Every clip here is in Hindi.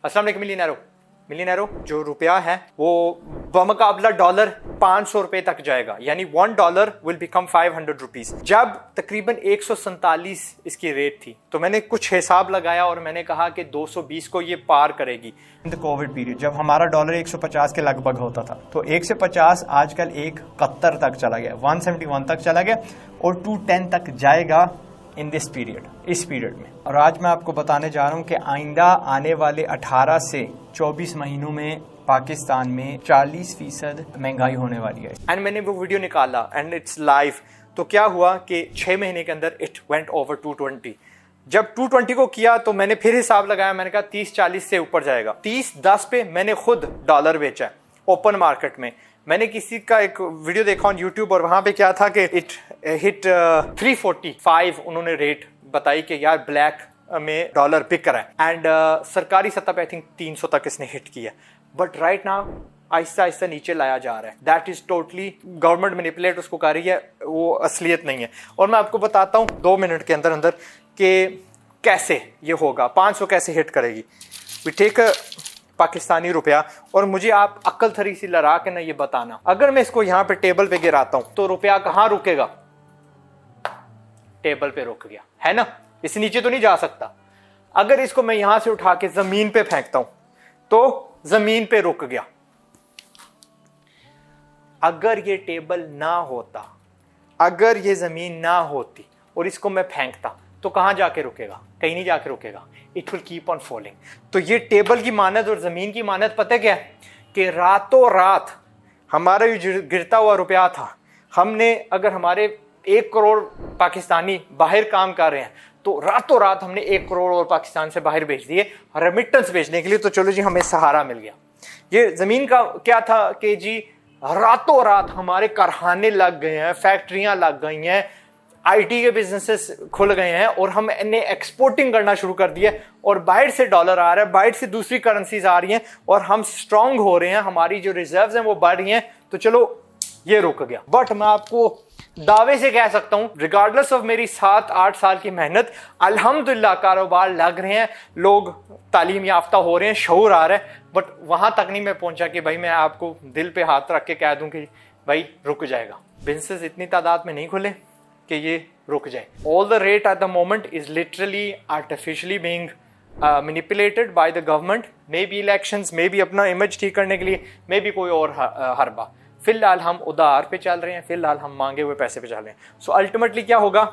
अस्सलाम वालेकुम मिलियनेरो, जो रुपया है वो बमुकाबला डॉलर 500 रुपए तक जाएगा, यानी $1 विल बिकम 500 रुपीज। जब तकरीबन 147 इसकी रेट थी तो मैंने कुछ हिसाब लगाया और मैंने कहा कि 220 को ये पार करेगी। इन द कोविड पीरियड जब हमारा डॉलर 150 के लगभग होता था, तो 1 से 50 आजकल 171 तक चला गया, 171 तक चला गया और 210 तक जाएगा इन दिस पीरियड, इस पीरियड में। और आज मैं आपको बताने जा रहा हूं कि आइंदा आने वाले 18 से 24 महीनों में पाकिस्तान में 40% महंगाई होने वाली है। एंड मैंने वो वीडियो निकाला एंड इट्स लाइव। तो क्या हुआ कि 6 महीने के अंदर इट वेंट ओवर 220। जब 220 को किया तो मैंने फिर हिसाब लगाया, मैंने कहा 30-40 से ऊपर जाएगा। 30-10 पे मैंने खुद डॉलर बेचा है ओपन मार्केट में। मैंने किसी का एक वीडियो देखा ऑन यूट्यूब और वहां पे क्या था कि इट हिट 345 उन्होंने रेट बताई कि यार ब्लैक में डॉलर बिक रहा है। एंड सरकारी सतह पे आई थिंक 300 तक इसने हिट किया। But right now Aahista Aahista नीचे लाया जा रहा है। That is totally government manipulate उसको कर रही है, वो असलियत नहीं है। और मैं आपको बताता हूँ 2 मिनट के अंदर अंदर कि कैसे ये होगा, 500 कैसे हिट करेगी। वी टेक पाकिस्तानी रुपया और मुझे आप अक्ल थरी सी लड़ा के ना ये बताना, अगर मैं इसको यहां पे टेबल पे गिराता हूं तो रुपया कहां रुकेगा? टेबल पे रुक गया है ना, इससे नीचे तो नहीं जा सकता। अगर इसको मैं यहां से उठा के जमीन पे फेंकता हूं तो जमीन पे रुक गया। अगर ये टेबल ना होता, अगर ये जमीन ना होती और इसको मैं फेंकता तो कहां जाके रुकेगा? कहीं नहीं जाके रुकेगा। It will keep on falling. तो ये टेबल की मानत और जमीन की मानत पता क्या है कि रातों रात हमारा ये गिरता हुआ रुपया था, हमने अगर हमारे 1 करोड़ पाकिस्तानी बाहर काम कर रहे हैं तो रातों रात हमने 1 करोड़ और पाकिस्तान से बाहर भेज दिए रेमिटेंस भेजने के लिए। तो चलो जी, हमें सहारा मिल गया। ये जमीन का क्या था कि जी रातों रात हमारे कारखाने लग गए हैं, फैक्ट्रियां लग गई हैं, आईटी के बिजनेसेस खुल गए हैं और हमने एक्सपोर्टिंग करना शुरू कर दिया और बाहर से डॉलर आ रहा है, बाहर से दूसरी करेंसीज आ रही हैं और हम स्ट्रांग हो रहे हैं, हमारी जो रिजर्व्स हैं वो बढ़ रही हैं। तो चलो ये रुक गया। बट मैं आपको दावे से कह सकता हूं, रिगार्डलेस ऑफ मेरी 7-8 साल की मेहनत, अल्हम्दुलिल्लाह कारोबार लग रहे हैं, लोग तालीम याफ्ता हो रहे हैं, शऊर आ रहा है। बट वहां तक नहीं मैं पहुंचा कि भाई मैं आपको दिल पे हाथ रख के कह दूं कि भाई रुक जाएगा। बिजनेस इतनी तादाद में नहीं खुले कि ये रुक जाए। All the rate at the moment is literally artificially being manipulated by the government. May be elections, may be अपना इमेज ठीक करने के लिए, मे बी कोई और हरबा। फिलहाल हम उधार पे चल रहे हैं, फिलहाल हम मांगे हुए पैसे पे चल रहे हैं। सो अल्टीमेटली क्या होगा?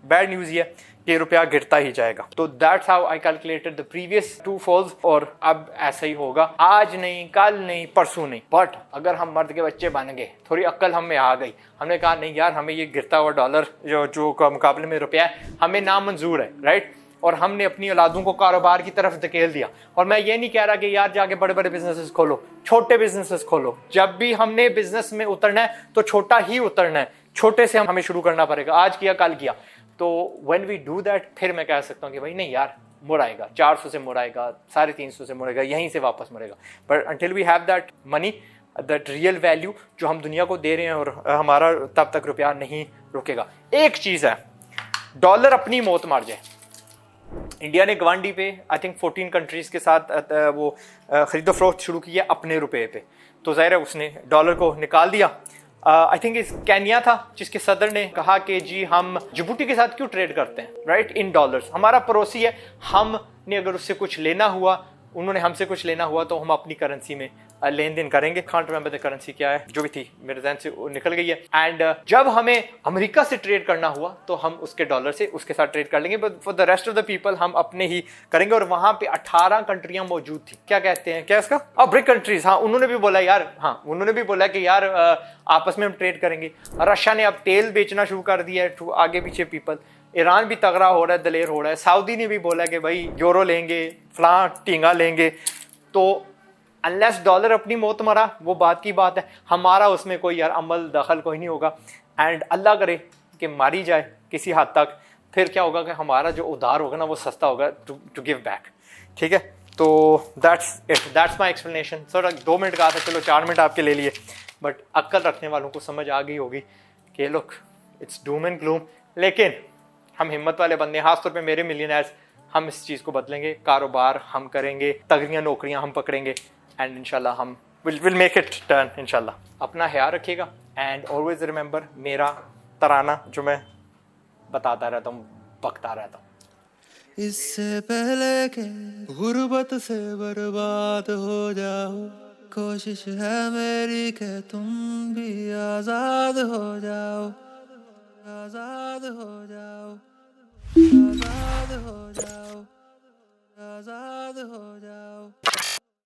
बैड न्यूज ये कि रुपया गिरता ही जाएगा। तो that's how I calculated the previous 2 falls और अब ऐसा ही होगा। आज नहीं, कल नहीं, परसों नहीं। बट अगर हम मर्द के बच्चे बन गए, थोड़ी अक्ल हम में आ गई, हमने कहा नहीं यार, हमें ये गिरता हुआ डॉलर जो मुकाबले में रुपया है हमें नामंजूर है, राइट। और हमने अपनी औलादों को कारोबार की तरफ धकेल दिया। और मैं ये नहीं कह रहा कि यार जाके बड़े बड़े बिजनेसेस खोलो, छोटे बिजनेसेस खोलो। जब भी हमने बिजनेस में उतरना है तो छोटा ही उतरना है, छोटे से हमें शुरू करना पड़ेगा। आज किया कल किया। तो व्हेन वी डू दैट, फिर मैं कह सकता हूँ कि भाई नहीं यार, मुड़ आएगा, 400 से मुड़ आएगा, 350 से मुड़ेगा, यहीं से वापस मुड़ेगा। But until we have that money, that real value जो हम दुनिया को दे रहे हैं, और हमारा तब तक रुपया नहीं रुकेगा। एक चीज है, डॉलर अपनी मौत मार जाए। इंडिया ने गवांडी पे आई थिंक 14 कंट्रीज के साथ वो खरीदो फरोख्त शुरू की है अपने रुपए पे। तो जाहिर है उसने डॉलर को निकाल दिया। आई थिंक इस केन्या था जिसके सदर ने कहा कि जी हम जिबूटी के साथ क्यों ट्रेड करते हैं, राइट, इन डॉलर्स। हमारा पड़ोसी है, हमने अगर उससे कुछ लेना हुआ, उन्होंने हमसे कुछ लेना हुआ तो हम अपनी करेंसी में लेन देन करेंगे। कांट रिमेंबर द करेंसी क्या है, जो भी थी मेरे ज़हन से निकल गई है। एंड जब हमें अमेरिका से ट्रेड करना हुआ तो हम उसके डॉलर से उसके साथ ट्रेड कर लेंगे। But for the rest of the people हम अपने ही करेंगे। और वहां पे 18 कंट्रियां मौजूद थी। क्या कहते हैं, क्या इसका, ब्रिक कंट्रीज। हाँ, उन्होंने भी बोला यार, हाँ उन्होंने भी बोला कि यार आपस में हम ट्रेड करेंगे। रशिया ने अब तेल बेचना शुरू कर दिया है आगे पीछे पीपल। ईरान भी तगड़ा हो रहा है, दलेर हो रहा है। सऊदी ने भी बोला कि भाई यूरो लेंगे, फलां टींगा लेंगे। तो अनलेस डॉलर अपनी मौत मरा, वो बात की बात है, हमारा उसमें कोई यार अमल दखल कोई नहीं होगा। एंड अल्लाह करे कि मारी जाए किसी हद तक, फिर क्या होगा कि हमारा जो उधार होगा ना वो सस्ता होगा टू गिव बैक। ठीक है, तो that's it, that's my explanation. Sir 2 minute का था, चलो 4 मिनट आपके ले लिए। बट अक्ल रखने वालों को समझ आ गई होगी कि look it's Doom and gloom, लेकिन हम हिम्मत वाले बंदे, खासतौर पे मेरे मिलियनेयर्स, हम इस चीज़ को बदलेंगे, कारोबार हम करेंगे, तगड़ियाँ नौकरियाँ हम पकड़ेंगे एंड इंशाल्लाह हम विल मेक इट टर्न इंशाल्लाह। अपना ख्याल रखिएगा एंड ऑलवेज रिमेंबर मेरा तराना जो मैं बताता रहता हूँ, बकता रहता हूँ। इससे पहले के गुर्बत से बर्बाद हो जाओ, कोशिश है मेरी कि तुम भी आजाद हो जाओ, आजाद हो जाओ, आजाद हो जाओ, आजाद हो जाओ।